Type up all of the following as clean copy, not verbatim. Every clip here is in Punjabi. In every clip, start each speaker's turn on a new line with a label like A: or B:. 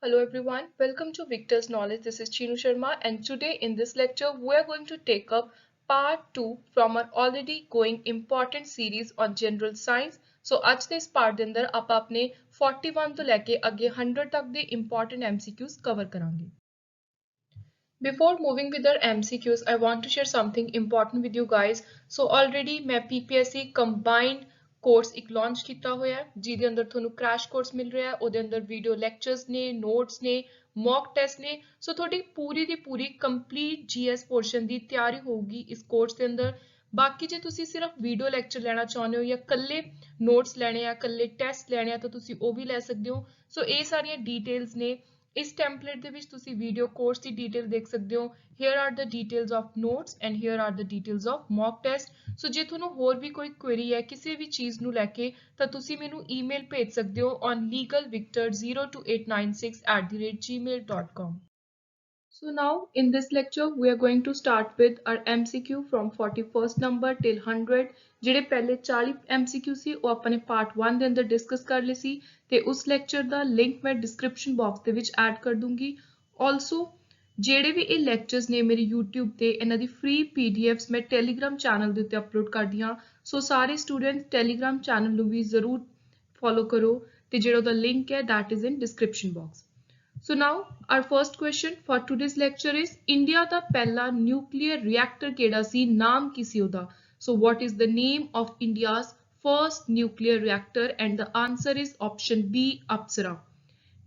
A: Hello everyone, welcome to Victor's Knowledge. This is Chinu Sharma, and today in this lecture we are going to take up part 2 from our already going important series on general science. So ਅੱਜ ਦੇ ਇਸ part ਦੇ ਅੰਦਰ ਆਪਾਂ ਆਪਣੇ 41 ਤੋਂ ਲੈ ਕੇ ਅੱਗੇ 100 ਤੱਕ ਦੇ important MCQs ਕਵਰ ਕਰਾਂਗੇ। Before moving with our MCQs, I want to share something important with you guys. So already मैं PPSC combined ਕੋਰਸ ਇੱਕ ਲਾਂਚ ਕੀਤਾ ਹੋਇਆ ਹੈ ਜਿਹਦੇ ਅੰਦਰ ਤੁਹਾਨੂੰ ਕ੍ਰੈਸ਼ ਕੋਰਸ ਮਿਲ ਰਿਹਾ ਹੈ ਉਹਦੇ ਅੰਦਰ ਵੀਡੀਓ ਲੈਕਚਰਸ ਨੇ ਨੋਟਸ ਨੇ ਮੌਕ ਟੈਸਟ ਨੇ ਸੋ ਤੁਹਾਡੀ ਪੂਰੀ ਦੀ ਪੂਰੀ ਕੰਪਲੀਟ ਜੀਐਸ ਪੋਰਸ਼ਨ ਦੀ ਤਿਆਰੀ ਹੋਊਗੀ ਇਸ ਕੋਰਸ ਦੇ ਅੰਦਰ ਬਾਕੀ ਜੇ ਤੁਸੀਂ ਸਿਰਫ ਵੀਡੀਓ ਲੈਕਚਰ ਲੈਣਾ ਚਾਹੁੰਦੇ ਹੋ ਜਾਂ ਕੱਲੇ ਨੋਟਸ ਲੈਣੇ ਆ ਕੱਲੇ ਟੈਸਟ ਲੈਣੇ ਆ ਤਾਂ ਤੁਸੀਂ ਉਹ ਵੀ ਲੈ ਸਕਦੇ ਹੋ ਸੋ ਇਹ ਸਾਰੀਆਂ ਡੀਟੇਲਸ ਨੇ ਇਸ ਟੈਂਪਲੇਟ ਦੇ ਵਿੱਚ ਤੁਸੀਂ ਵੀਡੀਓ ਕੋਰਸ ਦੀ ਡੀਟੇਲ ਦੇਖ ਸਕਦੇ ਹੋ here are the details of notes and here are the details of mock test so ਜੇ ਤੁਹਾਨੂੰ ਹੋਰ ਵੀ ਕੋਈ query ਹੈ ਕਿਸੇ ਵੀ ਚੀਜ਼ ਨੂੰ ਲੈ ਕੇ ਤਾਂ ਤੁਸੀਂ ਮੈਨੂੰ ਈਮੇਲ ਭੇਜ ਸਕਦੇ ਹੋ on legalvictor02896@gmail.com So now in this lecture we are going to start with our MCQ from 41st number till 100 ਜਿਹੜੇ ਪਹਿਲੇ 40 MCQ ਸੀ ਉਹ ਆਪਾਂ ਨੇ ਪਾਰਟ 1 ਦੇ ਅੰਦਰ ਡਿਸਕਸ ਕਰ ਲਏ ਸੀ ਤੇ ਉਸ ਲੈਕਚਰ ਦਾ ਲਿੰਕ ਮੈਂ ਡਿਸਕ੍ਰਿਪਸ਼ਨ ਬਾਕਸ ਦੇ ਵਿੱਚ ਐਡ ਕਰ ਦੂੰਗੀ ਆਲਸੋ ਜਿਹੜੇ ਵੀ ਇਹ ਲੈਕਚਰਸ ਨੇ ਮੇਰੇ YouTube ਤੇ ਇਹਨਾਂ ਦੀ ਫ੍ਰੀ PDFs ਮੈਂ Telegram ਚੈਨਲ ਦੇ ਉੱਤੇ ਅਪਲੋਡ ਕਰਦੀ ਹਾਂ ਸੋ ਸਾਰੇ ਸਟੂਡੈਂਟਸ Telegram ਚੈਨਲ ਨੂੰ ਵੀ ਜ਼ਰੂਰ ਫੋਲੋ ਕਰੋ ਤੇ ਜਿਹੜਾ ਉਹਦਾ ਲਿੰਕ ਹੈ that is in description box So now our first question for today's lecture is India ਦਾ ਪਹਿਲਾ nuclear reactor ਕਿਹੜਾ ਸੀ ਨਾਮ ਕੀ ਸੀ ਉਹਦਾ So what is the name of India's first nuclear reactor and the answer is option B Apsara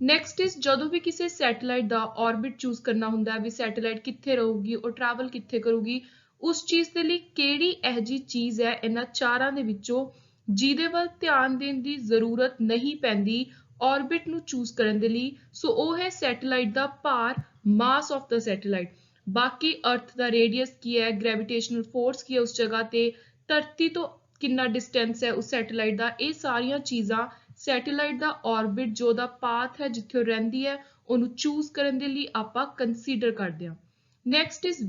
A: Next is ਜਦੋਂ ਵੀ ਕਿਸੇ ਸੈਟੇਲਾਈਟ ਦਾ orbit ਚੂਜ਼ ਕਰਨਾ ਹੁੰਦਾ ਹੈ ਵੀ ਸੈਟੇਲਾਈਟ ਕਿੱਥੇ ਰਹੂਗੀ ਉਹ ਟਰੈਵਲ ਕਿੱਥੇ ਕਰੂਗੀ ਉਸ ਚੀਜ਼ ਦੇ ਲਈ ਕਿਹੜੀ ਇਹੋ ਜਿਹੀ ਚੀਜ਼ ਹੈ ਇਹਨਾਂ ਚਾਰਾਂ ਦੇ ਵਿੱਚੋਂ ਜਿਹਦੇ ਵੱਲ ਧਿਆਨ ਦੇਣ ਦੀ ਜ਼ਰੂਰਤ ਨਹੀਂ ਪੈਂਦੀ orbit ਨੂੰ ਚੂਜ਼ ਕਰਨ ਦੇ ਲਈ ਸੋ ਉਹ ਹੈ ਸੈਟੇਲਾਈਟ ਦਾ ਭਾਰ mass of the satellite ਬਾਕੀ ਅਰਥ ਦਾ ਰੇਡੀਅਸ ਕੀ ਹੈ ਗ੍ਰੈਵਿਟੇਸ਼ਨਲ ਫੋਰਸ ਕੀ ਹੈ ਉਸ ਜਗ੍ਹਾ ਤੇ ਧਰਤੀ ਤੋਂ ਕਿੰਨਾ ਡਿਸਟੈਂਸ ਹੈ ਉਸ ਸੈਟੇਲਾਈਟ ਦਾ ਇਹ ਸਾਰੀਆਂ ਚੀਜ਼ਾਂ ਸੈਟੇਲਾਈਟ ਦਾ orbit ਜੋ ਦਾ ਪਾਥ ਹੈ ਜਿੱਥੇ ਉਹ ਰਹਿੰਦੀ ਹੈ ਉਹਨੂੰ ਚੂਜ਼ ਕਰਨ ਦੇ ਲਈ ਆਪਾਂ ਕੰਸੀਡਰ ਕਰਦੇ ਹਾਂ next is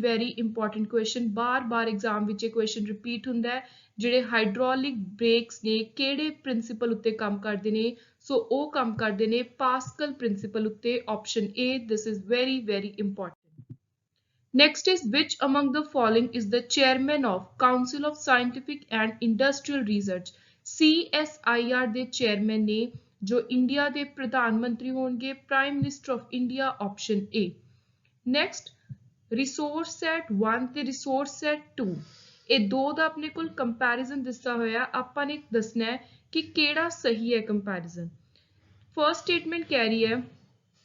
A: very important question ਬਾਰ-ਬਾਰ ਐਗਜ਼ਾਮ ਵਿੱਚ ਇਹ ਕੁਐਸਚਨ ਰਿਪੀਟ ਹੁੰਦਾ ਹੈ ਜਿਹੜੇ ਹਾਈਡ੍ਰੋਲਿਕ ਬ੍ਰੇਕਸ ਨੇ ਕਿਹੜੇ ਪ੍ਰਿੰਸੀਪਲ ਉੱਤੇ ਕੰਮ ਕਰਦੇ ਨੇ ਸੋ ਉਹ ਕੰਮ ਕਰਦੇ ਨੇ ਪਾਸਕਲ ਪ੍ਰਿੰਸੀਪਲ ਉੱਤੇ option A this is very important next is which among the following is the chairman of Council of Scientific and Industrial Research CSIR ਦੇ ਚੇਅਰਮੈਨ ਨੇ ਜੋ ਇੰਡੀਆ ਦੇ ਪ੍ਰਧਾਨ ਮੰਤਰੀ ਹੋਣਗੇ prime minister of India option A next resource set 1 ਤੇ resource set 2 ਇਹ ਦੋ ਦਾ ਆਪਣੇ ਕੋਲ ਕੰਪੈਰੀਜ਼ਨ ਦਿੱਤਾ ਹੋਇਆ ਆਪਾਂ ਨੇ ਦੱਸਣਾ ਹੈ ਕਿ ਕਿਹੜਾ ਸਹੀ ਹੈ ਕੰਪੈਰੀਜ਼ਨ ਫਰਸਟ ਸਟੇਟਮੈਂਟ ਕਹਿ ਰਹੀ ਹੈ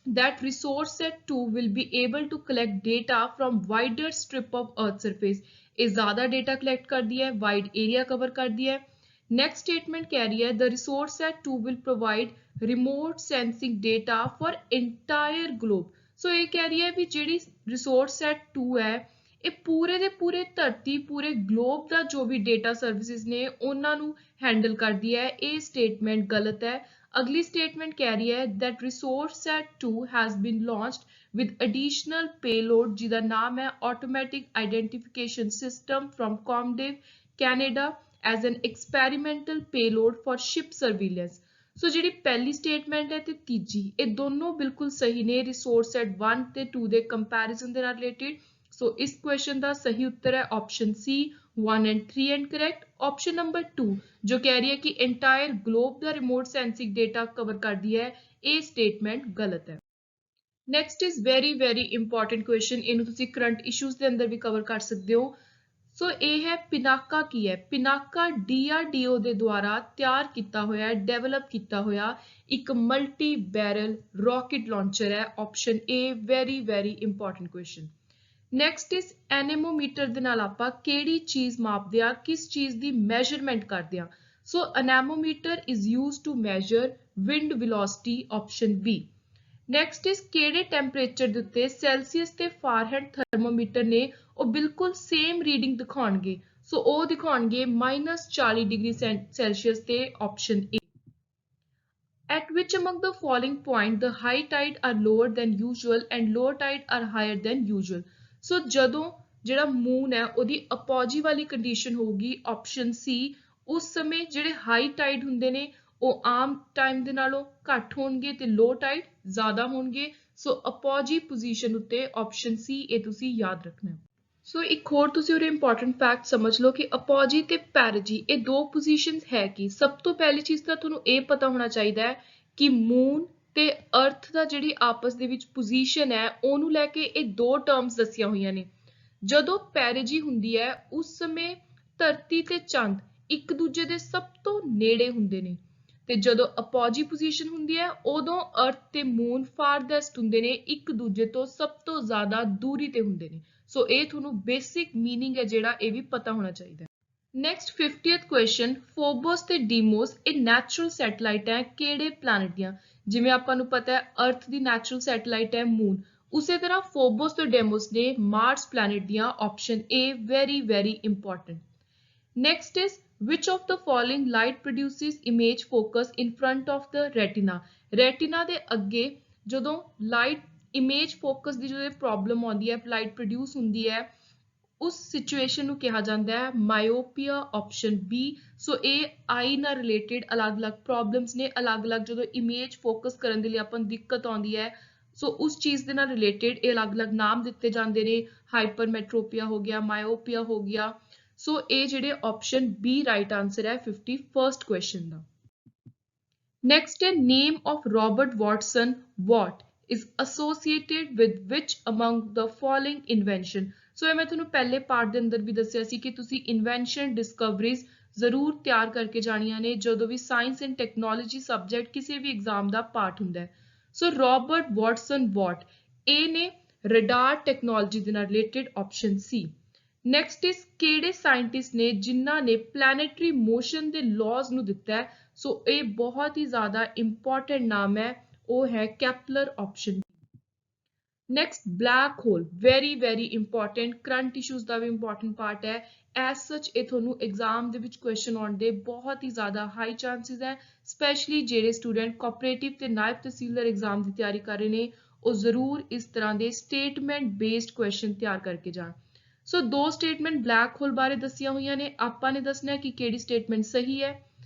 A: that resource set 2 will be able to collect data from wider strip of earth surface ਇਹ ਜ਼ਿਆਦਾ data collect ਕਰਦੀ ਹੈ wide area cover ਕਰਦੀ ਹੈ next statement ਕਹਿ ਰਹੀ ਹੈ the resource set 2 will provide remote sensing data for entire globe ਸੋ ਇਹ ਕਹਿ ਰਹੀ ਹੈ ਵੀ ਜਿਹੜੀ resource set 2 ਹੈ ਇਹ ਪੂਰੇ ਦੇ ਪੂਰੇ ਧਰਤੀ ਪੂਰੇ ਗਲੋਬ ਦਾ ਜੋ ਵੀ ਡੇਟਾ ਸਰਵਿਸਿਜ਼ ਨੇ ਉਹਨਾਂ ਨੂੰ ਹੈਂਡਲ ਕਰਦੀ ਹੈ ਇਹ ਸਟੇਟਮੈਂਟ ਗਲਤ ਹੈ ਅਗਲੀ ਸਟੇਟਮੈਂਟ ਕਹਿ ਰਹੀ ਹੈ that resource set 2 has been launched with additional payload ਜਿਹਦਾ ਨਾਮ ਹੈ automatic identification system from COMDIV Canada as an experimental payload for ship surveillance ਸੋ ਜਿਹੜੀ ਪਹਿਲੀ ਸਟੇਟਮੈਂਟ ਹੈ ਤੇ ਤੀਜੀ ਇਹ ਦੋਨੋਂ ਬਿਲਕੁਲ ਸਹੀ ਨੇ ਰਿਸੋਰਸ ਸੈਟ 1 ਤੇ 2 ਦੇ ਕੰਪੈਰੀਜ਼ਨ ਦੇ ਨਾਲ ਰਿਲੇਟਡ So इस क्वेश्चन का सही उत्तर है option C 1 and 3 and correct option number 2 जो कह रही है कि एंटायर ग्लोब का रिमोट सेंसिंग डेटा कवर कर दिया है ये स्टेटमेंट गलत है next is very important question इन्हों तुसी करंट इश्यूज के अंदर भी कवर कर सकते हो सो ये है पिनाका की है पिनाका DRDO ਦੇ ਦੁਆਰਾ ਤਿਆਰ ਕੀਤਾ ਹੋਇਆ ਡਿਵੈਲਪ ਕੀਤਾ ਹੋਇਆ ਇੱਕ ਮਲਟੀ ਬੈਰਲ ਰਾਕਟ ਲਾਂਚਰ ਹੈ option A very important question next is anemometer ਦੇ ਨਾਲ ਆਪਾਂ ਕਿਹੜੀ ਚੀਜ਼ ਮਾਪਦੇ ਆ ਕਿਸ ਚੀਜ਼ ਦੀ ਮੈਜ਼ਰਮੈਂਟ ਕਰਦੇ ਆ so anemometer is used to measure wind velocity option B next is ਕਿਹੜੇ ਟੈਂਪਰੇਚਰ ਦੇ ਉੱਤੇ ਸੈਲਸੀਅਸ ਤੇ ਫਾਰਨਹਾਈਟ ਥਰਮੋਮੀਟਰ ਨੇ ਉਹ ਬਿਲਕੁਲ ਸੇਮ ਰੀਡਿੰਗ ਦਿਖਾਉਣਗੇ ਸੋ ਉਹ ਦਿਖਾਉਣਗੇ -40 ਡਿਗਰੀ ਸੈਲਸੀਅਸ ਤੇ option A At which among the following point the high tide are lower than usual and low tide are higher than usual ਸੋ ਜਦੋਂ ਜਿਹੜਾ ਮੂਨ ਹੈ ਉਹਦੀ ਅਪੋਜੀ ਵਾਲੀ ਕੰਡੀਸ਼ਨ ਹੋਊਗੀ ਆਪਸ਼ਨ ਸੀ ਉਸ ਸਮੇਂ ਜਿਹੜੇ ਹਾਈ ਟਾਈਡ ਹੁੰਦੇ ਨੇ ਉਹ ਆਮ ਟਾਈਮ ਦੇ ਨਾਲੋਂ ਘੱਟ ਹੋਣਗੇ ਤੇ ਲੋ ਟਾਈਡ ਜ਼ਿਆਦਾ ਹੋਣਗੇ। ਸੋ ਅਪੋਜੀ ਪੋਜੀਸ਼ਨ ਉੱਤੇ ਆਪਸ਼ਨ ਸੀ ਇਹ ਤੁਸੀਂ ਯਾਦ ਰੱਖਣਾ ਹੈ। ਸੋ ਇੱਕ ਹੋਰ ਤੁਸੀਂ ਉਰੇ ਇੰਪੋਰਟੈਂਟ ਫੈਕਟ ਸਮਝ ਲਓ ਕਿ ਅਪੋਜੀ ਤੇ ਪੈਰਜੀ ਇਹ ਦੋ ਪੋਜੀਸ਼ਨਸ ਹੈ ਕੀ। ਸਭ ਤੋਂ ਪਹਿਲੀ ਚੀਜ਼ ਤਾਂ ਤੁਹਾਨੂੰ ਇਹ ਪਤਾ ਹੋਣਾ ਚਾਹੀਦਾ ਹੈ ਕਿ ਮੂਨ ਤੇ ਅਰਥ ਦਾ ਜਿਹੜੀ ਆਪਸ ਦੇ ਵਿੱਚ ਪੋਜੀਸ਼ਨ ਹੈ ਉਹਨੂੰ ਲੈ ਕੇ ਇਹ ਦੋ ਟਰਮਸ ਦੱਸੀਆਂ ਹੋਈਆਂ ਨੇ। ਜਦੋਂ ਪੈਰਜੀ ਹੁੰਦੀ ਹੈ ਉਸ ਸਮੇਂ ਧਰਤੀ ਤੇ ਚੰਦ ਇੱਕ ਦੂਜੇ ਦੇ ਸਭ ਤੋਂ ਨੇੜੇ ਹੁੰਦੇ ਨੇ ਤੇ ਜਦੋਂ ਅਪੋਜੀ ਪੋਜੀਸ਼ਨ ਹੁੰਦੀ ਹੈ ਉਦੋਂ ਅਰਥ ਤੇ ਮੂਨ ਫਾਰਦੈਸਟ ਹੁੰਦੇ ਨੇ, ਇੱਕ ਦੂਜੇ ਤੋਂ ਸਭ ਤੋਂ ਜ਼ਿਆਦਾ ਦੂਰੀ ਤੇ ਹੁੰਦੇ ਨੇ। ਸੋ ਇਹ ਤੁਹਾਨੂੰ ਬੇਸਿਕ ਮੀਨਿੰਗ ਹੈ ਜਿਹੜਾ ਇਹ ਵੀ ਪਤਾ ਹੋਣਾ ਚਾਹੀਦਾ ਹੈ। ਨੈਕਸਟ 50th ਕੁਐਸਚਨ, ਫੋਬੋਸ ਤੇ ਡੀਮੋਸ ਇਹ ਨੈਚੁਰਲ ਸੈਟੇਲਾਈਟ ਹੈ ਕਿਹੜੇ ਪਲੈਨਟ ਦੀਆਂ। ਜਿਵੇਂ ਆਪਾਂ ਨੂੰ ਪਤਾ ਹੈ ਅਰਥ ਦੀ ਨੈਚੁਰਲ ਸੈਟੇਲਾਈਟ ਹੈ ਮੂਨ, ਉਸੇ ਤਰ੍ਹਾਂ ਫੋਬੋਸ ਤੇ ਡੇਮੋਸ ਨੇ ਮਾਰਸ ਪਲੈਨਟ ਦੀਆਂ। Option A very important. Next is which of the following light produces image focus in front of the retina? Retina ਦੇ ਅੱਗੇ ਜਦੋਂ light image focus ਦੀ ਜਦੋਂ ਪ੍ਰੋਬਲਮ ਆਉਂਦੀ ਹੈ, light produce ਹੁੰਦੀ ਹੈ, ਉਸ ਸਿਚੁਏਸ਼ਨ ਨੂੰ ਕਿਹਾ ਜਾਂਦਾ ਹੈ ਮਾਇਓਪੀਆ। Option B. ਸੋ ਇਹ ਆਈ ਨਾਲ ਰਿਲੇਟਡ ਅਲੱਗ-ਅਲੱਗ ਪ੍ਰੋਬਲਮਸ ਨੇ, ਅਲੱਗ-ਅਲੱਗ ਜਦੋਂ ਇਮੇਜ ਫੋਕਸ ਕਰਨ ਦੇ ਲਈ ਆਪਾਂ ਨੂੰ ਦਿੱਕਤ ਆਉਂਦੀ ਹੈ ਸੋ ਉਸ ਚੀਜ਼ ਦੇ ਨਾਲ ਰਿਲੇਟਡ ਇਹ ਅਲੱਗ-ਅਲੱਗ ਨਾਮ ਦਿੱਤੇ ਜਾਂਦੇ ਨੇ। ਹਾਈਪਰਮੈਟ੍ਰੋਪੀਆ ਹੋ ਗਿਆ, ਮਾਇਓਪੀਆ ਹੋ ਗਿਆ। ਸੋ ਇਹ ਜਿਹੜੇ ਆਪਸ਼ਨ ਬੀ ਰਾਈਟ ਆਂਸਰ ਹੈ 51st ਕੁਐਸਚਨ ਦਾ। ਨੈਕਸਟ ਹੈ name of Robert Watson what is associated with which among the following invention? ਸੋ ਇਹ ਮੈਂ ਤੁਹਾਨੂੰ ਪਹਿਲੇ ਪਾਰਟ ਦੇ ਅੰਦਰ ਵੀ ਦੱਸਿਆ ਸੀ ਕਿ ਤੁਸੀਂ ਇਨਵੈਂਸ਼ਨ ਡਿਸਕਵਰੀਜ਼ ਜ਼ਰੂਰ ਤਿਆਰ ਕਰਕੇ ਜਾਣੀਆਂ ਨੇ ਜਦੋਂ ਵੀ ਸਾਇੰਸ ਐਂਡ ਟੈਕਨੋਲੋਜੀ ਸਬਜੈਕਟ ਕਿਸੇ ਵੀ ਐਗਜ਼ਾਮ ਦਾ ਪਾਰਟ ਹੁੰਦਾ ਹੈ। ਸੋ ਰੋਬਰਟ ਵਾਟਸਨ ਵਾਟ ਇਹ ਨੇ ਰਡਾਰ ਟੈਕਨੋਲੋਜੀ ਦੇ ਨਾਲ related. Option C. Next is ਕਿਹੜੇ ਸਾਇੰਟਿਸਟ ਨੇ ਜਿਨ੍ਹਾਂ ਨੇ ਪਲੈਨੇਟਰੀ ਮੋਸ਼ਨ ਦੇ ਲਾਜ਼ ਨੂੰ ਦਿੱਤਾ ਹੈ। ਸੋ ਇਹ ਬਹੁਤ ਹੀ ਜ਼ਿਆਦਾ ਇੰਪੋਰਟੈਂਟ ਨਾਮ ਹੈ, ਉਹ ਹੈ Kepler. Option. Next black hole very important, current issues ਦਾ ਵੀ ਇੰਪੋਰਟੈਂਟ ਪਾਰਟ ਹੈ। ਐਸ ਸੱਚ ਇਹ ਤੁਹਾਨੂੰ ਐਗਜ਼ਾਮ ਦੇ ਵਿੱਚ ਕੁਐਸਚਨ ਆਉਣ ਦੇ ਬਹੁਤ ਹੀ ਜ਼ਿਆਦਾ ਹਾਈ ਚਾਂਸਿਸ ਹੈ। ਸਪੈਸ਼ਲੀ ਜਿਹੜੇ ਸਟੂਡੈਂਟ ਕੋਆਪਰੇਟਿਵ ਤੇ ਨਾਇਬ ਤਹਿਸੀਲਦਾਰ ਐਗਜ਼ਾਮ ਦੀ ਤਿਆਰੀ ਕਰ ਰਹੇ ਨੇ ਉਹ ਜ਼ਰੂਰ ਇਸ ਤਰ੍ਹਾਂ ਦੇ ਸਟੇਟਮੈਂਟ ਬੇਸਡ ਕੁਐਸਚਨ ਤਿਆਰ ਕਰਕੇ ਜਾਣ। ਸੋ ਦੋ ਸਟੇਟਮੈਂਟ ਬਲੈਕ ਹੋਲ ਬਾਰੇ ਦੱਸੀਆਂ ਹੋਈਆਂ ਨੇ, ਆਪਾਂ ਨੇ ਦੱਸਣਾ ਕਿ ਕਿਹੜੀ ਸਟੇਟਮੈਂਟ ਸਹੀ ਹੈ।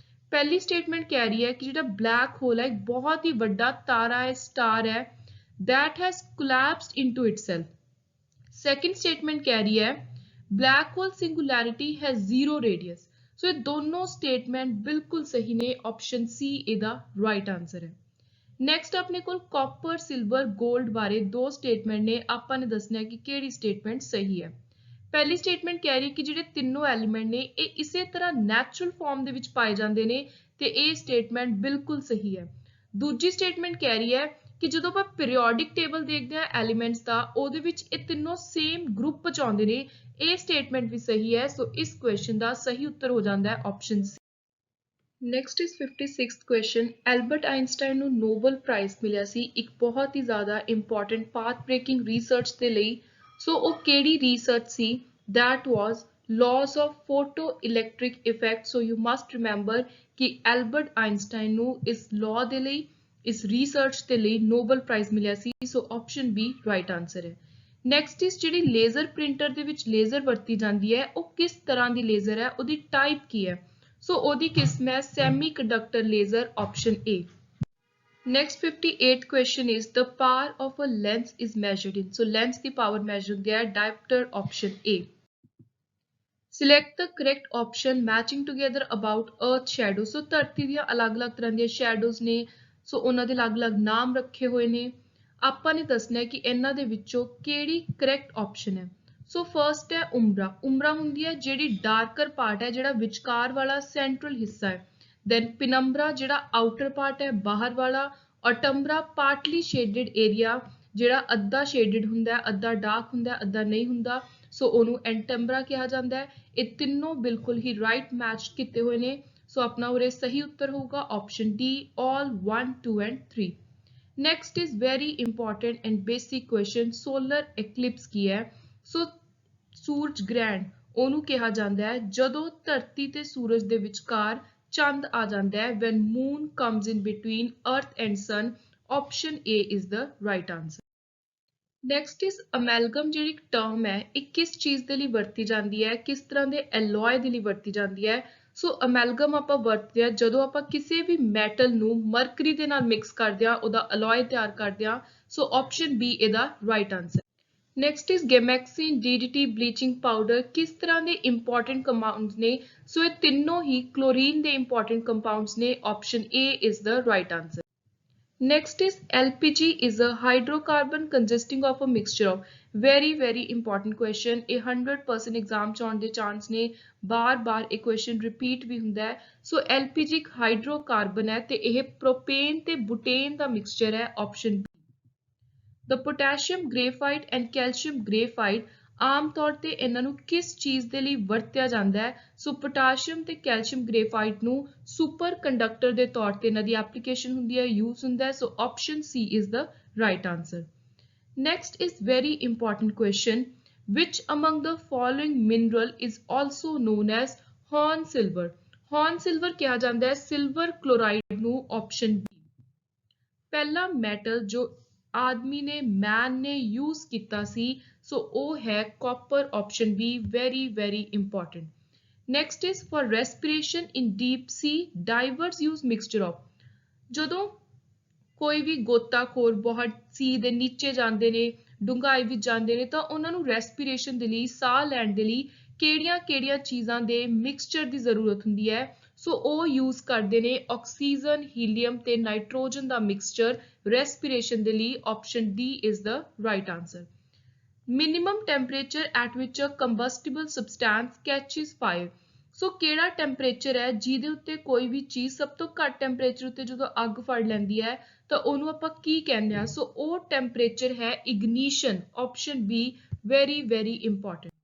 A: ਪਹਿਲੀ ਸਟੇਟਮੈਂਟ ਕਹਿ ਰਹੀ ਹੈ ਕਿ ਜਿਹੜਾ ਬਲੈਕ ਹੋਲ ਹੈ ਇੱਕ ਬਹੁਤ ਹੀ ਵੱਡਾ ਤਾਰਾ ਹੈ, ਸਟਾਰ ਹੈ that has collapsed into itself. Second statement ਕਹਿ ਰਹੀ ਹੈ black hole singularity has zero radius. ਸੋ ਇਹ ਦੋਨੋਂ ਸਟੇਟਮੈਂਟ ਬਿਲਕੁਲ ਸਹੀ ਨੇ। ਆਪਸ਼ਨ ਸੀ ਇਹਦਾ ਰਾਈਟ ਆਂਸਰ ਹੈ। ਨੈਕਸਟ ਆਪਣੇ ਕੋਲ ਕਾਪਰ, ਸਿਲਵਰ, 골ਡ ਬਾਰੇ ਦੋ ਸਟੇਟਮੈਂਟ ਨੇ, ਆਪਾਂ ਨੇ ਦੱਸਣਾ ਕਿ ਕਿਹੜੀ ਸਟੇਟਮੈਂਟ ਸਹੀ ਹੈ। ਪਹਿਲੀ ਸਟੇਟਮੈਂਟ ਕਹਿ ਰਹੀ ਹੈ ਕਿ ਜਿਹੜੇ ਤਿੰਨੋਂ ਐਲੀਮੈਂਟ ਨੇ ਇਹ ਇਸੇ ਤਰ੍ਹਾਂ ਨੈਚੁਰਲ ਫਾਰਮ ਦੇ ਵਿੱਚ ਪਾਏ ਜਾਂਦੇ ਨੇ ਤੇ ਇਹ ਸਟੇਟਮੈਂਟ ਬਿਲਕੁਲ ਸਹੀ ਹੈ। ਦੂਜੀ ਸਟੇਟਮੈਂਟ ਕਹਿ ਰਹੀ ਹੈ ਕਿ ਜਦੋਂ ਆਪਾਂ ਪੀਰੀਓਡਿਕ ਟੇਬਲ ਦੇਖਦੇ ਹਾਂ ਐਲੀਮੈਂਟਸ ਦਾ ਉਹਦੇ ਵਿੱਚ ਇਹ ਤਿੰਨੋਂ ਸੇਮ ਗਰੁੱਪ ਚ ਆਉਂਦੇ ਨੇ, ਇਹ ਸਟੇਟਮੈਂਟ ਵੀ ਸਹੀ ਹੈ। ਸੋ ਇਸ ਕੁਐਸਚਨ ਦਾ ਸਹੀ ਉੱਤਰ ਹੋ ਜਾਂਦਾ ਹੈ option C. Next is 56th question, Albert Einstein ਨੂੰ ਨੋਬਲ ਪ੍ਰਾਈਜ਼ ਮਿਲਿਆ ਸੀ ਇੱਕ ਬਹੁਤ ਹੀ ਜ਼ਿਆਦਾ ਇੰਪੋਰਟੈਂਟ ਪਾਥ ਬ੍ਰੇਕਿੰਗ ਰਿਸਰਚ ਦੇ ਲਈ। ਸੋ ਉਹ ਕਿਹੜੀ research C? that was laws of photoelectric effect। So you must remember ਕਿ ਐਲਬਰਟ ਆਇਨਸਟਾਈਨ ਨੂੰ ਇਸ ਲਾਅ ਦੇ ਲਈ, ਇਸ ਰਿਸਰਚ ਦੇ ਲਈ ਨੋਬਲ ਪ੍ਰਾਈਜ਼ ਮਿਲਿਆ ਸੀ। So option B right answer ਹੈ। ਨੈਕਸਟ ਇਸ ਜਿਹੜੀ ਲੇਜ਼ਰ ਪ੍ਰਿੰਟਰ ਦੇ ਵਿੱਚ ਲੇਜ਼ਰ ਵਰਤੀ ਜਾਂਦੀ ਹੈ ਉਹ ਕਿਸ ਤਰ੍ਹਾਂ ਦੀ ਲੇਜ਼ਰ ਹੈ, ਉਹਦੀ ਟਾਈਪ ਕੀ ਹੈ? ਸੋ ਉਹਦੀ ਕਿਸਮ ਹੈ semi conductor laser. Option A. Next 58th question is the power of a lens is measured in। So lens the power measure ਹੁੰਦੀ ਹੈ diopter। Option A। Select the correct option matching together about earth shadow। So ਧਰਤੀ ਦੀਆਂ ਅਲੱਗ-ਅਲੱਗ ਤਰ੍ਹਾਂ ਦੀਆਂ ਸ਼ੈਡੋਜ਼ ਨੇ, ਸੋ ਉਹਨਾਂ ਦੇ ਅਲੱਗ-ਅਲੱਗ ਨਾਮ ਰੱਖੇ ਹੋਏ ਨੇ। ਆਪਾਂ ਨੇ ਦੱਸਣਾ ਹੈ ਕਿ ਇਹਨਾਂ ਦੇ ਵਿੱਚੋਂ ਕਿਹੜੀ ਕਰੈਕਟ ਆਪਸ਼ਨ ਹੈ। ਸੋ ਫਰਸਟ ਹੈ ਉਮਰਾ। ਉਮਰਾ ਹੁੰਦੀ ਹੈ ਜਿਹੜੀ ਡਾਰਕਰ ਪਾਰਟ ਹੈ, ਜਿਹੜਾ ਵਿਚਕਾਰ ਵਾਲਾ ਸੈਂਟਰਲ ਹਿੱਸਾ ਹੈ। ਦੈਨ ਪਿਨੰਬਰਾ ਜਿਹੜਾ ਆਊਟਰ ਪਾਰਟ ਹੈ, ਬਾਹਰ ਵਾਲਾ। ਔਟੰਬਰਾ ਪਾਰਟਲੀ ਸ਼ੇਡਡ ਏਰੀਆ ਜਿਹੜਾ ਅੱਧਾ ਸ਼ੇਡਡ ਹੁੰਦਾ ਹੈ, ਅੱਧਾ ਡਾਰਕ ਹੁੰਦਾ ਹੈ, ਅੱਧਾ ਨਹੀਂ ਹੁੰਦਾ, ਸੋ ਉਹਨੂੰ ਐਂਟੰਬਰਾ ਕਿਹਾ ਜਾਂਦਾ ਹੈ। ਇਹ ਤਿੰਨੋਂ ਬਿਲਕੁਲ ਹੀ ਰਾਈਟ ਮੈਚ ਕੀਤੇ ਹੋਏ ਨੇ। ਸੋ ਆਪਣਾ ਉਰੇ ਸਹੀ ਉੱਤਰ ਹੋਊਗਾ option D all 1 2 and 3। Next is very important and basic question, solar eclipse ਕੀ ਹੈ? ਸੋ ਸੂਰਜ ਗ੍ਰਹਿਣ ਉਹਨੂੰ ਕਿਹਾ ਜਾਂਦਾ ਹੈ ਜਦੋਂ ਧਰਤੀ ਤੇ ਸੂਰਜ ਦੇ ਵਿਚਕਾਰ ਚੰਦ ਆ ਜਾਂਦਾ ਹੈ when moon comes in between earth and sun। option A is the right answer। Next is amalgam ਜਿਹੜੀ ਟਰਮ ਹੈ ਇਹ ਕਿਸ ਚੀਜ਼ ਦੇ ਲਈ ਵਰਤੀ ਜਾਂਦੀ ਹੈ, ਕਿਸ ਤਰ੍ਹਾਂ ਦੇ ਐਲੋਏ ਦੇ ਲਈ ਵਰਤੀ ਜਾਂਦੀ ਹੈ? ਸੋ ਅਮੈਲਗਮ ਆਪਾਂ ਵਰਤਦੇ ਆ ਜਦੋਂ ਆਪਾਂ ਕਿਸੇ ਵੀ ਮੈਟਲ ਨੂੰ ਮਰਕਰੀ ਦੇ ਨਾਲ ਮਿਕਸ ਕਰਦੇ ਆ, ਉਹਦਾ ਅਲੋਏ ਤਿਆਰ ਕਰਦੇ ਆ। ਸੋ ਆਪਸ਼ਨ ਬੀ ਇਹਦਾ right answer. Next is Gammexane, DDT, bleaching powder ਕਿਸ ਤਰ੍ਹਾਂ ਦੇ ਇੰਪੋਰਟੈਂਟ ਕੰਪਾਊਂਡਸ ਨੇ? ਸੋ ਇਹ ਤਿੰਨੋਂ ਹੀ ਕਲੋਰੀਨ ਦੇ ਇੰਪੋਰਟੈਂਟ ਕੰਪਾਊਂਡਸ ਨੇ। Option A is the right answer. Next is LPG is a hydrocarbon consisting of a mixture of very important question। ਇਹ 100% एग्जाम ਚ ਆਉਣ ਦੇ ਚਾਂਸ ਨੇ, ਬਾਰ-ਬਾਰ ਇਹ question repeat ਵੀ ਹੁੰਦਾ ਹੈ। ਸੋ LPG ਇੱਕ ਹਾਈਡਰੋਕਾਰਬਨ ਹੈ ਤੇ ਇਹ ਪ੍ਰੋਪੇਨ ਤੇ ਬੁਟੇਨ ਦਾ ਮਿਕਸਚਰ ਹੈ। Option B. The potassium graphite and calcium graphite ਆਮ ਤੌਰ ਤੇ ਇਹਨਾਂ ਨੂੰ ਕਿਸ ਚੀਜ਼ ਦੇ ਲਈ ਵਰਤਿਆ ਜਾਂਦਾ ਹੈ? ਸੋ ਪੋਟਾਸ਼ੀਅਮ ਤੇ ਕੈਲਸ਼ੀਅਮ ਗ੍ਰੇਫਾਈਟ ਨੂੰ ਸੁਪਰ ਕੰਡਕਟਰ ਦੇ ਤੌਰ ਤੇ ਇਹਨਾਂ ਦੀ ਐਪਲੀਕੇਸ਼ਨ ਹੁੰਦੀ ਹੈ, ਯੂਜ਼ ਹੁੰਦਾ ਹੈ। ਸੋ option C is the right answer. Next is very important question, which among the following mineral is also known as horn silver? horn silver ਕਿਹਾ ਜਾਂਦਾ ਹੈ ਸਿਲਵਰ ਕਲੋਰਾਈਡ ਨੂੰ। Option B. ਪਹਿਲਾ ਮੈਟਲ ਜੋ ਆਦਮੀ ਨੇ ਮੈਨ ਨੇ ਯੂਜ਼ ਕੀਤਾ ਸੀ, ਸੋ ਉਹ ਹੈ copper. Option B very important। Next is for respiration in deep sea divers use mixture of। ਜਦੋਂ ਕੋਈ ਵੀ ਗੋਤਾਖੋਰ ਬਹੁਤ ਸੀ ਦੇ ਨੀਚੇ ਜਾਂਦੇ ਨੇ, ਡੂੰਘਾਈ ਵਿੱਚ ਜਾਂਦੇ ਨੇ, ਤਾਂ ਉਹਨਾਂ ਨੂੰ ਰੈਸਪੀਰੇਸ਼ਨ ਦੇ ਲਈ, ਸਾਹ ਲੈਣ ਦੇ ਲਈ ਕਿਹੜੀਆਂ ਚੀਜ਼ਾਂ ਦੇ ਮਿਕਸਚਰ ਦੀ ਜ਼ਰੂਰਤ ਹੁੰਦੀ ਹੈ? ਸੋ ਉਹ ਯੂਜ਼ ਕਰਦੇ ਨੇ ਆਕਸੀਜਨ, ਹੀਲੀਅਮ ਤੇ ਨਾਈਟ੍ਰੋਜਨ ਦਾ ਮਿਕਸਚਰ ਰੈਸਪੀਰੇਸ਼ਨ ਦੇ ਲਈ। Option D is the right answer. Minimum temperature at which a combustible substance catches fire. So ਕਿਹੜਾ ਟੈਂਪਰੇਚਰ ਹੈ ਜਿਹਦੇ ਉੱਤੇ ਕੋਈ ਵੀ ਚੀਜ਼ ਸਭ ਤੋਂ ਘੱਟ ਟੈਂਪਰੇਚਰ ਉੱਤੇ ਜਦੋਂ ਅੱਗ ਫੜ ਲੈਂਦੀ ਹੈ ਤਾਂ ਉਹਨੂੰ ਆਪਾਂ ਕੀ ਕਹਿੰਦੇ ਆ? ਸੋ ਉਹ ਟੈਂਪਰੇਚਰ ਹੈ ignition. Option B very important।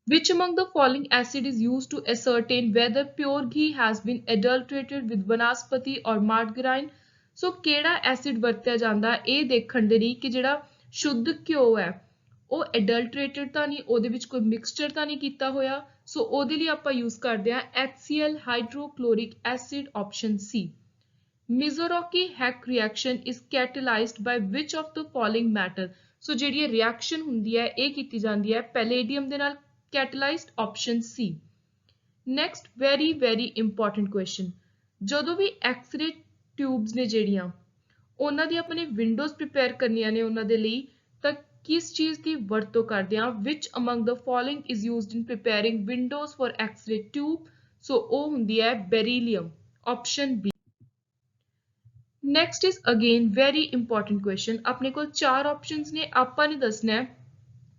A: Which among the following acid is used to ascertain whether pure ghee has been adulterated with vanaspati or margarine? ਸੋ ਕਿਹੜਾ ਐਸਿਡ ਵਰਤਿਆ ਜਾਂਦਾ ਇਹ ਦੇਖਣ ਦੇ ਲਈ ਕਿ ਜਿਹੜਾ ਸ਼ੁੱਧ ਘਿਓ ਹੈ ਉਹ ਐਡਲਟਰੇਟਡ ਤਾਂ ਨਹੀਂ, ਉਹਦੇ ਵਿੱਚ ਕੋਈ ਮਿਕਸਚਰ ਤਾਂ ਨਹੀਂ ਕੀਤਾ ਹੋਇਆ। ਸੋ ਉਹਦੇ ਲਈ ਆਪਾਂ ਯੂਜ਼ ਕਰਦੇ ਹਾਂ HCl hydrochloric acid. Option C. Mizoraki Heck reaction is catalyzed by which of the following metal? ਸੋ ਜਿਹੜੀ ਇਹ ਰਿਐਕਸ਼ਨ ਹੁੰਦੀ ਹੈ ਇਹ ਕੀਤੀ ਜਾਂਦੀ ਹੈ ਪੈਲੇਡੀਅਮ ਦੇ ਨਾਲ catalyzed। Option C. Next very important question, ਜਦੋਂ ਵੀ ਐਕਸ-ਰੇ ਟਿਊਬਸ ਨੇ ਜਿਹੜੀਆਂ ਉਹਨਾਂ ਦੀ ਆਪਣੇ ਵਿੰਡੋਜ਼ ਪ੍ਰਿਪੇਅਰ ਕਰਨੀਆਂ ਨੇ ਉਹਨਾਂ ਦੇ ਲਈ, ਤਾਂ ਕਿਸ ਚੀਜ਼ ਦੀ ਵਰਤੋਂ ਕਰਦੇ ਆ? which among the following is used in preparing windows for x-ray tube? ਸੋ ਉਹ ਹੁੰਦੀ ਹੈ beryllium. Option B. Next is again very important question, ਆਪਣੇ ਕੋਲ 4 ਆਪਸ਼ਨਸ ਨੇ, ਆਪਾਂ ਨੇ ਦੱਸਣਾ ਹੈ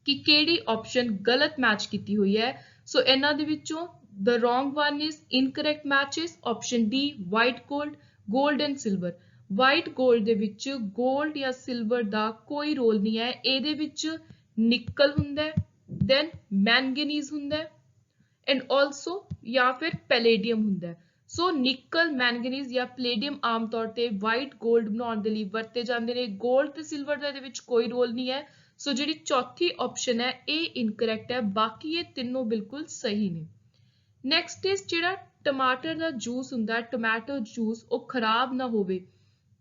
A: ਕਿ ਕਿਹੜੀ ਆਪਸ਼ਨ ਗਲਤ ਮੈਚ ਕੀਤੀ ਹੋਈ ਹੈ। ਸੋ ਇਹਨਾਂ ਦੇ ਵਿੱਚੋਂ the wrong one is incorrect matches। Option D white gold, gold and silver। White gold ਦੇ ਵਿੱਚ ਗੋਲਡ ਜਾਂ ਸਿਲਵਰ ਦਾ ਕੋਈ ਰੋਲ ਨਹੀਂ ਹੈ, ਇਹਦੇ ਵਿੱਚ ਨਿਕਲ ਹੁੰਦਾ ਹੈ, ਦੈਨ ਮੈਂਗਨੀਜ਼ ਹੁੰਦਾ ਹੈ ਐਂਡ ਆਲਸੋ ਜਾਂ ਫਿਰ ਪੈਲੇਡੀਅਮ ਹੁੰਦਾ ਹੈ। ਸੋ ਨਿਕਲ, ਮੈਂਗਨੀਜ਼ ਜਾਂ ਪੈਲੇਡੀਅਮ ਆਮ ਤੌਰ ਤੇ ਵਾਈਟ ਗੋਲਡ ਬਣਾਉਣ ਦੇ ਲਈ ਵਰਤੇ ਜਾਂਦੇ ਨੇ। ਗੋਲਡ ਤੇ ਸਿਲਵਰ ਦਾ ਇਹਦੇ ਵਿੱਚ ਕੋਈ ਰੋਲ ਨਹੀਂ ਹੈ। ਸੋ ਜਿਹੜੀ ਚੌਥੀ ਆਪਸ਼ਨ ਹੈ ਇਹ ਇਨਕਰੈਕਟ ਹੈ, ਬਾਕੀ ਇਹ ਤਿੰਨੋਂ ਬਿਲਕੁਲ ਸਹੀ ਨੇ। ਨੈਕਸਟ ਇਜ਼ ਜਿਹੜਾ ਟਮਾਟਰ ਦਾ ਜੂਸ ਹੁੰਦਾ ਹੈ, ਟੋਮੈਟੋ ਜੂਸ, ਉਹ ਖਰਾਬ ਨਾ ਹੋਵੇ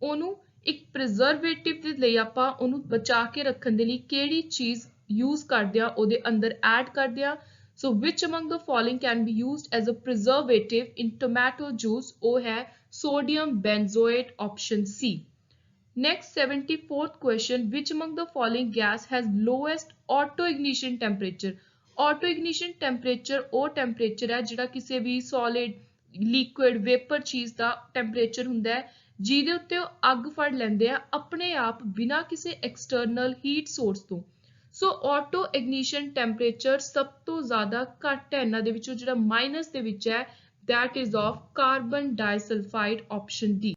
A: ਉਹਨੂੰ ਇੱਕ ਪ੍ਰੀਜ਼ਰਵੇਟਿਵ ਦੇ ਲਈ ਆਪਾਂ ਉਹਨੂੰ ਬਚਾ ਕੇ ਰੱਖਣ ਦੇ ਲਈ ਕਿਹੜੀ ਚੀਜ਼ ਯੂਜ਼ ਕਰਦੇ ਆ? ਉਹਦੇ ਅੰਦਰ ਐਡ ਕਰਦੇ ਆ। ਸੋ which among the following can be used as a preservative in tomato juice? ਉਹ ਹੈ sodium benzoate। Option C. Next 74th question, which among the following gas has lowest auto ignition temperature? auto ignition temperature ਉਹ ਟੈਂਪਰੇਚਰ ਹੈ ਜਿਹੜਾ ਕਿਸੇ ਵੀ solid, liquid, vapor ਚੀਜ਼ ਦਾ ਟੈਂਪਰੇਚਰ ਹੁੰਦਾ ਹੈ ਜਿਹਦੇ ਉੱਤੇ ਉਹ ਅੱਗ ਫੜ ਲੈਂਦੇ ਆ ਆਪਣੇ ਆਪ ਬਿਨਾਂ ਕਿਸੇ external heat source ਤੋਂ। ਸੋ ਆਟੋ ਇਗਨੀਸ਼ਨ ਟੈਂਪਰੇਚਰ ਸਭ ਤੋਂ ਜ਼ਿਆਦਾ ਘੱਟ ਹੈ ਇਹਨਾਂ ਦੇ ਵਿੱਚੋਂ, ਜਿਹੜਾ ਮਾਈਨਸ ਦੇ ਵਿੱਚ ਹੈ that is of carbon disulfide। Option D.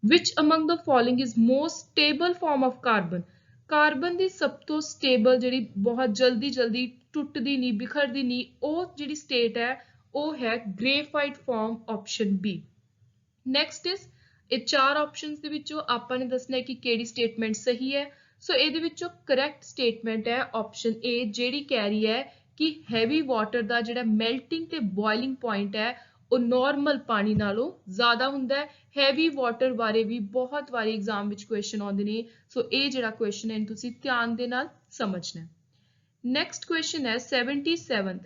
A: which among the following is most stable form of carbon? Carbon ਦੀ ਸਭ ਤੋਂ ਸਟੇਬਲ, ਜਿਹੜੀ ਬਹੁਤ ਜਲਦੀ ਟੁੱਟਦੀ ਨਹੀਂ, ਬਿਖਰਦੀ ਨਹੀਂ, ਉਹ ਜਿਹੜੀ ਸਟੇਟ ਹੈ ਉਹ ਹੈ graphite form. Option B. Next is ਇਹ 4 ਆਪਸ਼ਨਸ ਦੇ ਵਿੱਚੋਂ ਆਪਾਂ ਨੇ ਦੱਸਣਾ ਹੈ ਕਿ ਕਿਹੜੀ ਸਟੇਟਮੈਂਟ ਸਹੀ ਹੈ। ਸੋ ਇਹਦੇ ਵਿੱਚੋਂ ਕਰੈਕਟ ਸਟੇਟਮੈਂਟ ਹੈ ਆਪਸ਼ਨ ਏ, ਜਿਹੜੀ ਕਹਿ ਰਹੀ ਹੈ ਕਿ ਹੈਵੀ ਵਾਟਰ ਦਾ ਜਿਹੜਾ ਮੈਲਟਿੰਗ ਤੇ ਬੋਇਲਿੰਗ ਪੁਆਇੰਟ ਹੈ ਉਹ ਨਾਰਮਲ ਪਾਣੀ ਨਾਲੋਂ ਜ਼ਿਆਦਾ ਹੁੰਦਾ ਹੈ। ਹੈਵੀ ਵਾਟਰ ਬਾਰੇ ਵੀ ਬਹੁਤ ਵਾਰੀ ਐਗਜ਼ਾਮ ਵਿੱਚ ਕੁਐਸਚਨ ਆਉਂਦੇ ਨੇ। ਸੋ ਇਹ ਜਿਹੜਾ ਕੁਐਸਚਨ ਹੈ ਤੁਸੀਂ ਧਿਆਨ ਦੇ ਨਾਲ ਸਮਝਣਾ ਹੈ। ਨੈਕਸਟ ਕੁਐਸਚਨ ਹੈ 77th,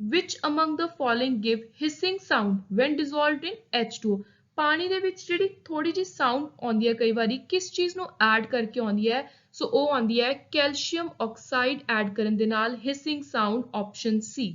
A: which among the following give hissing sound when dissolved in H2O? ਪਾਣੀ ਦੇ ਵਿੱਚ ਜਿਹੜੀ ਥੋੜੀ ਜਿਹੀ ਸਾਊਂਡ ਆਉਂਦੀ ਹੈ ਕਈ ਵਾਰੀ ਕਿਸ ਚੀਜ਼ ਨੂੰ ਐਡ ਕਰਕੇ ਆਉਂਦੀ ਹੈ? ਸੋ ਉਹ ਆਉਂਦੀ ਹੈ ਕੈਲਸ਼ੀਅਮ ਆਕਸਾਈਡ ਐਡ ਕਰਨ ਦੇ ਨਾਲ hissing sound, option C.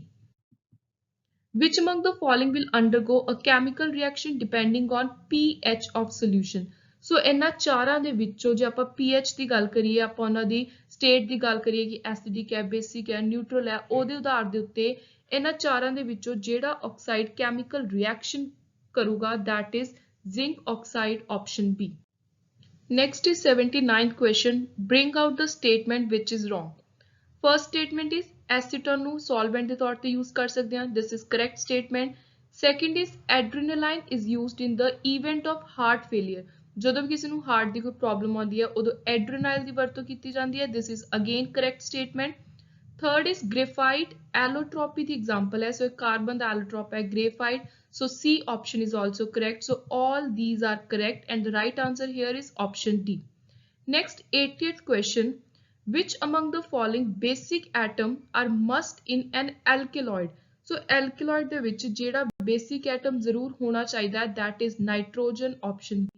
A: Which among the following will undergo a chemical reaction depending on pH of solution? ਸੋ ਇਹਨਾਂ ਚਾਰਾਂ ਦੇ ਵਿੱਚੋਂ ਜੇ ਆਪਾਂ pH ਦੀ ਗੱਲ ਕਰੀਏ, ਆਪਾਂ ਉਹਨਾਂ ਦੀ ਸਟੇਟ ਦੀ ਗੱਲ ਕਰੀਏ ਕਿ ਐਸਿਡਿਕ ਹੈ, ਬੇਸਿਕ ਹੈ, ਨਿਊਟਰਲ ਹੈ, ਉਹਦੇ ਆਧਾਰ ਦੇ ਉੱਤੇ ਇਹਨਾਂ ਚਾਰਾਂ ਦੇ ਵਿੱਚੋਂ ਜਿਹੜਾ ਆਕਸਾਈਡ ਕੈਮੀਕਲ ਰਿਐਕਸ਼ਨ ਕਰੂਗਾ that is zinc oxide, option B. Next is 79th question. Bring out the statement which is wrong. First statement is acetone ਨੂੰ solvent ਦੇ ਤੌਰ ਤੇ use ਕਰ ਸਕਦੇ ਹਾਂ. This is correct statement. Second is adrenaline is used in the event of heart failure. ਜਦੋਂ ਵੀ ਕਿਸੇ ਨੂੰ ਹਾਰਟ ਦੀ ਕੋਈ ਪ੍ਰੋਬਲਮ ਆਉਂਦੀ ਹੈ ਉਦੋਂ ਐਡਰੀਨਾਈਲ ਦੀ ਵਰਤੋਂ ਕੀਤੀ ਜਾਂਦੀ ਹੈ. This is again correct statement. Third is graphite allotropy the example ਹੈ. So ਕਾਰਬਨ ਦਾ allotrope ਹੈ graphite. So C option is also correct. So all these are correct and the right answer here is option D. Next 80th question. Which among the following basic atom are must in an alkaloid? So alkaloid ਦੇ ਵਿੱਚ ਜਿਹੜਾ basic atom ਜ਼ਰੂਰ ਹੋਣਾ ਚਾਹੀਦਾ ਹੈ that is nitrogen, option B.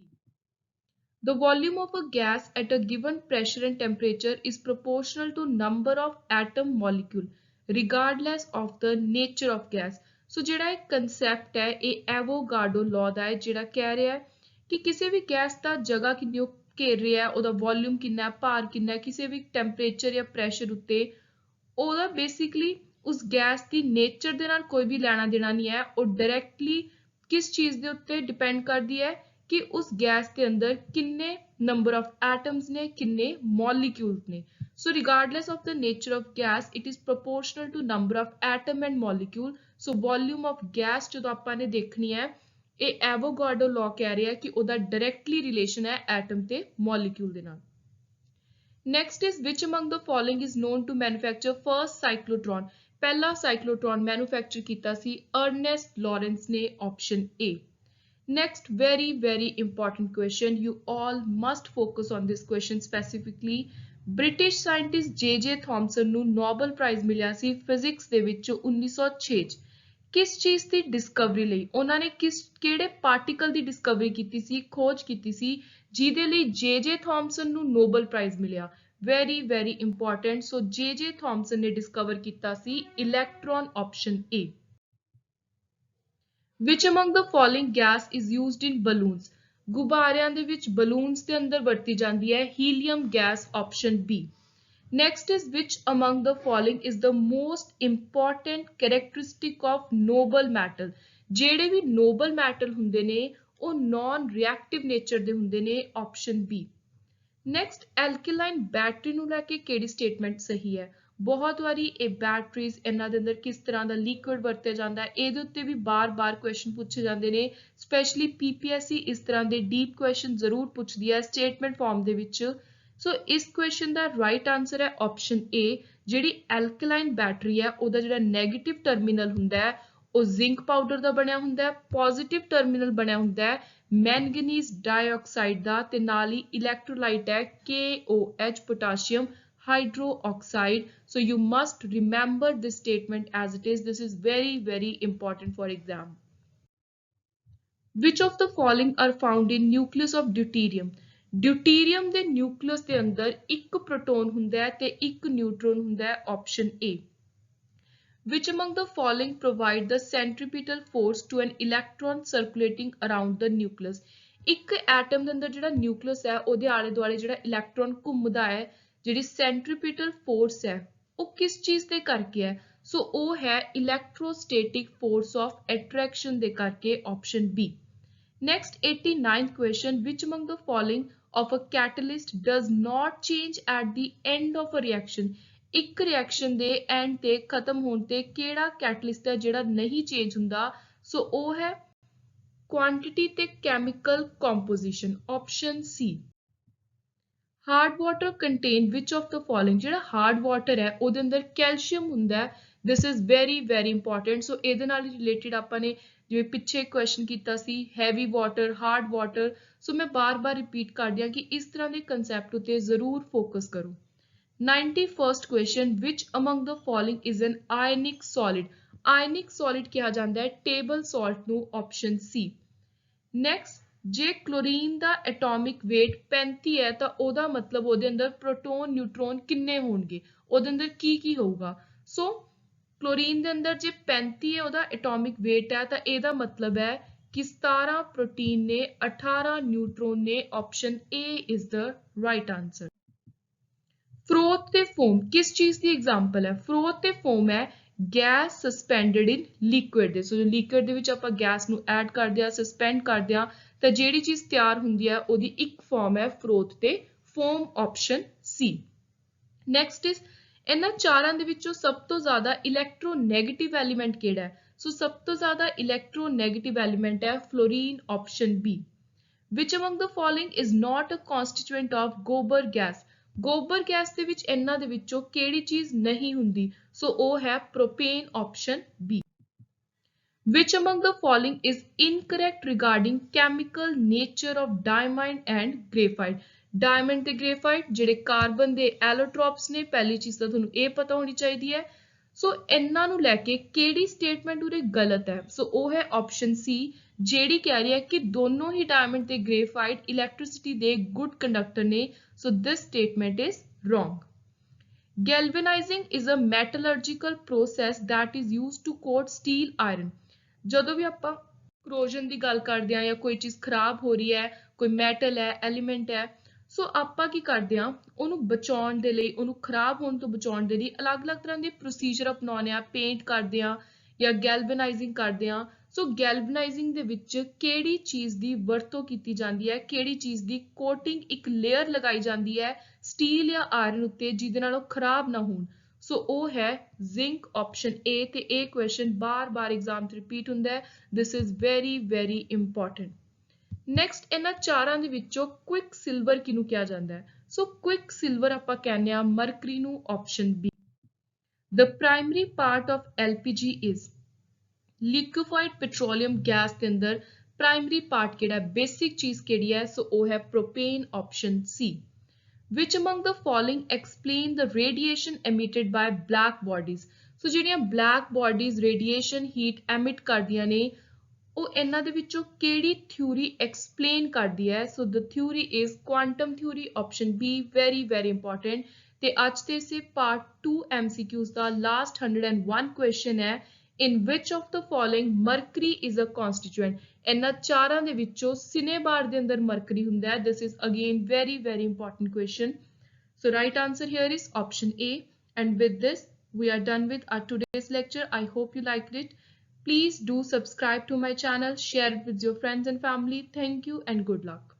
A: The volume of a gas at a given pressure and temperature is proportional to number of atom molecule regardless of the nature of gas. So ਜਿਹੜਾ ਇਹ concept ਹੈ ਇਹ ਐਵੋਗਾਡੋ law ਦਾ ਹੈ ਜਿਹੜਾ ਕਹਿ ਰਿਹਾ ਹੈ ਕਿ ਕਿਸੇ ਵੀ ਗੈਸ ਦਾ ਜਗ੍ਹਾ ਕਿੰਨੀ ਘੇਰ ਰਿਹਾ, ਉਹਦਾ ਵੋਲਿਊਮ ਕਿੰਨਾ, ਭਾਰ ਕਿੰਨਾ, ਕਿਸੇ ਵੀ ਟੈਂਪਰੇਚਰ ਜਾਂ ਪ੍ਰੈਸ਼ਰ ਉੱਤੇ ਉਹਦਾ ਬੇਸਿਕਲੀ ਉਸ ਗੈਸ ਦੀ ਨੇਚਰ ਦੇ ਨਾਲ ਕੋਈ ਵੀ ਲੈਣਾ ਦੇਣਾ ਨਹੀਂ ਹੈ। ਉਹ ਡਾਇਰੈਕਟਲੀ ਕਿਸ ਚੀਜ਼ ਦੇ ਉੱਤੇ ਡਿਪੈਂਡ ਕਰਦੀ ਹੈ ਕਿ ਉਸ ਗੈਸ ਦੇ ਅੰਦਰ ਕਿੰਨੇ ਨੰਬਰ ਆਫ ਐਟਮਸ ਨੇ, ਕਿੰਨੇ ਮੋਲੀਕਿਊਲਸ ਨੇ। So regardless of the nature of gas it is proportional to number of atom and molecule. So volume of gas ਜਦੋਂ ਆਪਾਂ ਨੇ ਦੇਖਣੀ ਹੈ ਇਹ ਐਵੋਗਾਡੋ ਲਾਅ ਕਹਿ ਰਿਹਾ ਕਿ ਉਹਦਾ ਡਾਇਰੈਕਟਲੀ ਰਿਲੇਸ਼ਨ ਹੈ ਐਟਮ ਤੇ ਮੋਲੀਕਿਊਲ ਦੇ ਨਾਲ। Next is which among the following is known to manufacture first cyclotron? ਪਹਿਲਾ ਸਾਈਕਲੋਟ੍ਰੋਨ ਮੈਨੂਫੈਕਚਰ ਕੀਤਾ ਸੀ ਅਰਨੈਸਟ ਲਾਰੈਂਸ ਨੇ, option A. Next, very important question. You all must focus on this question specifically. British scientist J.J. Thomson ਨੂੰ ਨੋਬਲ ਪ੍ਰਾਈਜ਼ ਮਿਲਿਆ ਸੀ ਫਿਜ਼ਿਕਸ ਦੇ ਵਿੱਚ 1906 ਚ। ਕਿਸ ਚੀਜ਼ ਦੀ ਡਿਸਕਵਰੀ ਲਈ? ਉਹਨਾਂ ਨੇ ਕਿਹੜੇ ਪਾਰਟੀਕਲ ਦੀ ਡਿਸਕਵਰੀ ਕੀਤੀ ਸੀ, ਖੋਜ ਕੀਤੀ ਸੀ ਜਿਹਦੇ ਲਈ J.J. Thomson ਨੂੰ ਨੋਬਲ ਪ੍ਰਾਈਜ਼ ਮਿਲਿਆ? very important. So J.J. Thomson ਨੇ ਡਿਸਕਵਰ ਕੀਤਾ ਸੀ electron, option A. Which among the following gas is used in balloons? ਗੁਬਾਰਿਆਂ ਦੇ ਵਿੱਚ balloons ਦੇ ਅੰਦਰ ਵਰਤੀ ਜਾਂਦੀ ਹੈ helium gas, option B. Next is which among the following is the most important characteristic of noble metal? ਜਿਹੜੇ ਵੀ noble metal ਹੁੰਦੇ ਨੇ ਉਹ non reactive nature ਦੇ ਹੁੰਦੇ ਨੇ, option B. Next, alkaline battery ਨੂੰ ਲੈ ਕੇ ਕਿਹੜੀ ਸਟੇਟਮੈਂਟ ਸਹੀ ਹੈ? ਬਹੁਤ ਵਾਰੀ ਇਹ ਬੈਟਰੀਜ਼ ਇਹਨਾਂ ਦੇ ਅੰਦਰ ਕਿਸ ਤਰ੍ਹਾਂ ਦਾ ਲਿਕੁਇਡ ਵਰਤਿਆ ਜਾਂਦਾ ਹੈ ਇਹਦੇ ਉੱਤੇ ਵੀ ਬਾਰ-ਬਾਰ ਕੁਐਸਚਨ ਪੁੱਛੇ ਜਾਂਦੇ ਨੇ। ਸਪੈਸ਼ਲੀ ਪੀਪੀਐਸਸੀ ਇਸ ਤਰ੍ਹਾਂ ਦੇ ਡੀਪ ਕੁਐਸਚਨ ਜ਼ਰੂਰ ਪੁੱਛਦੀ ਹੈ ਸਟੇਟਮੈਂਟ ਫਾਰਮ ਦੇ ਵਿੱਚ। ਸੋ ਇਸ ਕੁਐਸਚਨ ਦਾ ਰਾਈਟ ਆਨਸਰ ਹੈ ਆਪਸ਼ਨ ਏ। ਜਿਹੜੀ ਐਲਕਲਾਈਨ ਬੈਟਰੀ ਹੈ ਉਹਦਾ ਜਿਹੜਾ ਨੈਗੇਟਿਵ ਟਰਮੀਨਲ ਹੁੰਦਾ ਹੈ ਉਹ ਜ਼ਿੰਕ ਪਾਊਡਰ ਦਾ ਬਣਿਆ ਹੁੰਦਾ ਹੈ, ਪੋਜ਼ਿਟਿਵ ਟਰਮੀਨਲ ਬਣਿਆ ਹੁੰਦਾ ਹੈ ਮੈਂਗਨੀਜ਼ ਡਾਈਆਕਸਾਈਡ ਦਾ, ਤੇ ਨਾਲ ਹੀ ਇਲੈਕਟ੍ਰੋਲਾਈਟ ਹੈ KOH potassium hydroxide. So you must remember this statement as it is. This is very important for exam. Which of the following are found in nucleus of deuterium? Deuterium ਦੇ nucleus ਦੇ ਅੰਦਰ ਇੱਕ proton ਹੁੰਦਾ ਹੈ ਤੇ ਇੱਕ neutron ਹੁੰਦਾ ਹੈ, option A. Which among the following provide the centripetal force to an electron circulating around the nucleus? ਇੱਕ ਐਟਮ ਦੇ ਅੰਦਰ ਜਿਹੜਾ ਨਿਊਕਲੀਅਸ ਹੈ ਉਹਦੇ ਆਲੇ ਦੁਆਲੇ ਜਿਹੜਾ ਇਲੈਕਟ੍ਰੋਨ ਘੁੰਮਦਾ ਹੈ, ਜਿਹੜੀ ਸੈਂਟਰੀਪੀਟਲ ਫੋਰਸ ਹੈ ਉਹ ਕਿਸ ਚੀਜ਼ ਦੇ ਕਰਕੇ ਹੈ? ਸੋ ਉਹ ਹੈ ਇਲੈਕਟ੍ਰੋਸਟੈਟਿਕ ਫੋਰਸ ਆਫ ਅਟਰੈਕਸ਼ਨ ਦੇ ਕਰਕੇ, option B. Next 89th question. Which among the following of a catalyst does not change at the end of a reaction? ਇੱਕ ਰਿਐਕਸ਼ਨ ਦੇ ਐਂਡ ਤੇ ਖਤਮ ਹੋਣ ਤੇ ਕਿਹੜਾ ਕੈਟਲਿਸਟ ਹੈ ਜਿਹੜਾ ਨਹੀਂ ਚੇਂਜ ਹੁੰਦਾ? ਸੋ ਉਹ ਹੈ ਕੁਆਂਟੀਟੀ ਤੇ chemical composition, option C. Hard water contain which of the following? ਜਿਹੜਾ ਹਾਰਡ ਵਾਟਰ ਹੈ ਉਹਦੇ ਅੰਦਰ ਕੈਲਸ਼ੀਅਮ ਹੁੰਦਾ ਹੈ। This is very important. So ਇਹਦੇ ਨਾਲ ਰਿਲੇਟਡ ਆਪਾਂ ਨੇ ਜਿਵੇਂ ਪਿੱਛੇ ਕੁਐਸਚਨ ਕੀਤਾ ਸੀ heavy water, hard water. So ਮੈਂ ਬਾਰ-ਬਾਰ ਰਿਪੀਟ ਕਰਦੀ ਹਾਂ ਕਿ ਇਸ ਤਰ੍ਹਾਂ ਦੇ ਕੰਸੈਪਟ ਉੱਤੇ ਜ਼ਰੂਰ ਫੋਕਸ ਕਰੋ। 91st question. Which among the following is an ionic solid? Ionic solid ਕਿਹਾ ਜਾਂਦਾ ਹੈ ਟੇਬਲ ਸਾਲਟ ਨੂੰ, ਆਪਸ਼ਨ ਸੀ। ਨੈਕਸਟ, ਜੇ ਕਲੋਰੀਨ ਦਾ ਐਟੋਮਿਕ weight 35 ਹੈ ਤਾਂ ਉਹਦਾ ਮਤਲਬ ਉਹਦੇ ਅੰਦਰ ਪ੍ਰੋਟੋਨ ਨਿਊਟਰੋਨ ਕਿੰਨੇ ਹੋਣਗੇ, ਉਹਦੇ ਅੰਦਰ ਕੀ ਹੋਊਗਾ। ਸੋ ਕਲੋਰੀਨ ਦੇ ਅੰਦਰ ਜੇ 35 ਹੈ ਉਹਦਾ ਐਟੋਮਿਕ weight ਹੈ ਤਾਂ ਇਹਦਾ ਮਤਲਬ ਹੈ ਕਿ 17 ਪ੍ਰੋਟੀਨ ਨੇ, 18 ਨਿਊਟਰੋਨ ਨੇ, option A is the right answer. Froth ਤੇ ਫੋਮ ਕਿਸ ਚੀਜ਼ ਦੀ ਐਗਜ਼ਾਮਪਲ ਹੈ? ਫਰੋਥ ਤੇ ਫੋਮ ਹੈ ਗੈਸ ਸਸਪੈਂਡਡ ਇਨ ਲਿਕੁਇਡ ਦੇ। ਸੋ ਲਿਕੁਇਡ ਦੇ ਵਿੱਚ ਆਪਾਂ ਗੈਸ ਨੂੰ ਐਡ ਕਰਦੇ ਆ, ਸਸਪੈਂਡ ਕਰਦੇ ਆ, ਤਾਂ ਜਿਹੜੀ ਚੀਜ਼ ਤਿਆਰ ਹੁੰਦੀ ਹੈ ਉਹਦੀ ਇੱਕ ਫਾਰਮ ਹੈ ਫਰੋਥ ਤੇ foam, option C. Next is, ਇਹਨਾਂ ਚਾਰਾਂ ਦੇ ਵਿੱਚੋਂ ਸਭ ਤੋਂ ਜ਼ਿਆਦਾ ਇਲੈਕਟ੍ਰੋਨੈਗੇਟਿਵ ਐਲੀਮੈਂਟ ਕਿਹੜਾ ਹੈ? ਸੋ ਸਭ ਤੋਂ ਜ਼ਿਆਦਾ ਇਲੈਕਟ੍ਰੋਨੈਗੇਟਿਵ ਐਲੀਮੈਂਟ ਹੈ fluorine, option B. Which among the following is not a constituent of ਗੋਬਰ ਗੈਸ? ਗੋਬਰ ਗੈਸ ਦੇ ਵਿੱਚ ਇਹਨਾਂ ਦੇ ਵਿੱਚੋਂ ਕਿਹੜੀ ਚੀਜ਼ ਨਹੀਂ ਹੁੰਦੀ? ਸੋ ਉਹ ਹੈ propane, option B. Which among the following is incorrect regarding chemical nature of diamond and graphite? Diamond ਤੇ ਗ੍ਰੇਫਾਈਟ ਜਿਹੜੇ ਕਾਰਬਨ ਦੇ ਐਲੋਟ੍ਰੋਪਸ ਨੇ, ਪਹਿਲੀ ਚੀਜ਼ ਤਾਂ ਤੁਹਾਨੂੰ ਇਹ ਪਤਾ ਹੋਣੀ ਚਾਹੀਦੀ ਹੈ। ਸੋ ਇਹਨਾਂ ਨੂੰ ਲੈ ਕੇ ਕਿਹੜੀ ਸਟੇਟਮੈਂਟ ਉਰੇ ਗਲਤ ਹੈ? ਸੋ ਉਹ ਹੈ ਆਪਸ਼ਨ ਸੀ, ਜਿਹੜੀ ਕਹਿ ਰਹੀ ਹੈ ਕਿ ਦੋਨੋਂ ਹੀ ਡਾਇਮੰਡ ਤੇ ਗ੍ਰੇਫਾਈਟ ਇਲੈਕਟ੍ਰਿਸਿਟੀ ਦੇ ਗੁੱਡ ਕੰਡਕਟਰ ਨੇ। So this statement is wrong. Galvanizing is a metallurgical process that is used to coat steel iron. ਜਦੋਂ ਵੀ ਆਪਾਂ corrosion ਦੀ ਗੱਲ ਕਰਦੇ ਹਾਂ ਜਾਂ ਕੋਈ ਚੀਜ਼ ਖਰਾਬ ਹੋ ਰਹੀ ਹੈ, ਕੋਈ ਮੈਟਲ ਹੈ, ਐਲੀਮੈਂਟ ਹੈ, ਸੋ ਆਪਾਂ ਕੀ ਕਰਦੇ ਹਾਂ, ਉਹਨੂੰ ਬਚਾਉਣ ਦੇ ਲਈ, ਉਹਨੂੰ ਖਰਾਬ ਹੋਣ ਤੋਂ ਬਚਾਉਣ ਦੇ ਲਈ ਅਲੱਗ-ਅਲੱਗ ਤਰ੍ਹਾਂ ਦੇ ਪ੍ਰੋਸੀਜਰ ਅਪਣਾਉਂਦੇ ਆ, ਪੇਂਟ ਕਰਦੇ ਆ ਜਾਂ ਗੈਲਵਨਾਈਜ਼ਿੰਗ ਕਰਦੇ ਆ। ਸੋ ਗੈਲਵਨਾਈਜ਼ਿੰਗ ਦੇ ਵਿੱਚ ਕਿਹੜੀ ਚੀਜ਼ ਦੀ ਵਰਤੋਂ ਕੀਤੀ ਜਾਂਦੀ ਹੈ, ਕਿਹੜੀ ਚੀਜ਼ ਦੀ ਕੋਟਿੰਗ, ਇੱਕ ਲੇਅਰ ਲਗਾਈ ਜਾਂਦੀ ਹੈ ਸਟੀਲ ਜਾਂ ਆਇਰਨ ਉੱਤੇ ਜਿਹਦੇ ਨਾਲ ਉਹ ਖਰਾਬ ਨਾ ਹੋਣ? ਸੋ ਉਹ ਹੈ ਜ਼ਿੰਕ, ਆਪਸ਼ਨ ਏ। ਤੇ ਇਹ ਕੁਐਸਚਨ ਬਾਰ-ਬਾਰ ਐਗਜ਼ਾਮ 'ਚ ਰਿਪੀਟ ਹੁੰਦਾ ਹੈ। This is very very important. Next, ਇਹਨਾਂ ਚਾਰਾਂ ਦੇ ਵਿੱਚੋਂ ਕੁਇਕ ਸਿਲਵਰ ਕਿਹਨੂੰ ਕਿਹਾ ਜਾਂਦਾ ਹੈ? ਸੋ ਕੁਇਕ ਸਿਲਵਰ ਆਪਾਂ ਕਹਿੰਦੇ ਆ ਮਰਕਰੀ ਨੂੰ, option B. The primary part of LPG is liquefied petroleum gas ਦੇ ਅੰਦਰ ਪ੍ਰਾਇਮਰੀ ਪਾਰਟ ਕਿਹੜਾ ਹੈ, ਬੇਸਿਕ ਚੀਜ਼ ਕਿਹੜੀ ਹੈ? ਸੋ ਉਹ ਹੈ propane, option C. Which among the following explain the radiation emitted by black bodies? ਸੋ ਜਿਹੜੀਆਂ black bodies radiation heat emit ਕਰਦੀਆਂ ਨੇ, ਉਹ ਇਹਨਾਂ ਦੇ ਵਿੱਚੋਂ ਕਿਹੜੀ ਥਿਊਰੀ ਐਕਸਪਲੇਨ ਕਰਦੀ ਹੈ? ਸੋ the theory is quantum theory, option B, very very important। ਤੇ ਅੱਜ ਦੇ ਇਸੇ ਪਾਰਟ 2 MCQs ਦਾ ਲਾਸਟ 101 ਕੁਐਸਚਨ ਹੈ, in which of the following mercury is a constituent? ਇਹਨਾਂ ਚਾਰਾਂ ਦੇ ਵਿੱਚੋਂ ਸਿਨੇਬਾਰ ਦੇ ਅੰਦਰ ਮਰਕਰੀ ਹੁੰਦਾ ਹੈ। this is again very very important question। so right answer here is option A। and with this we are done with our today's lecture। I hope you liked it। Please do subscribe to my channel, share it with your friends and family। Thank you and good luck।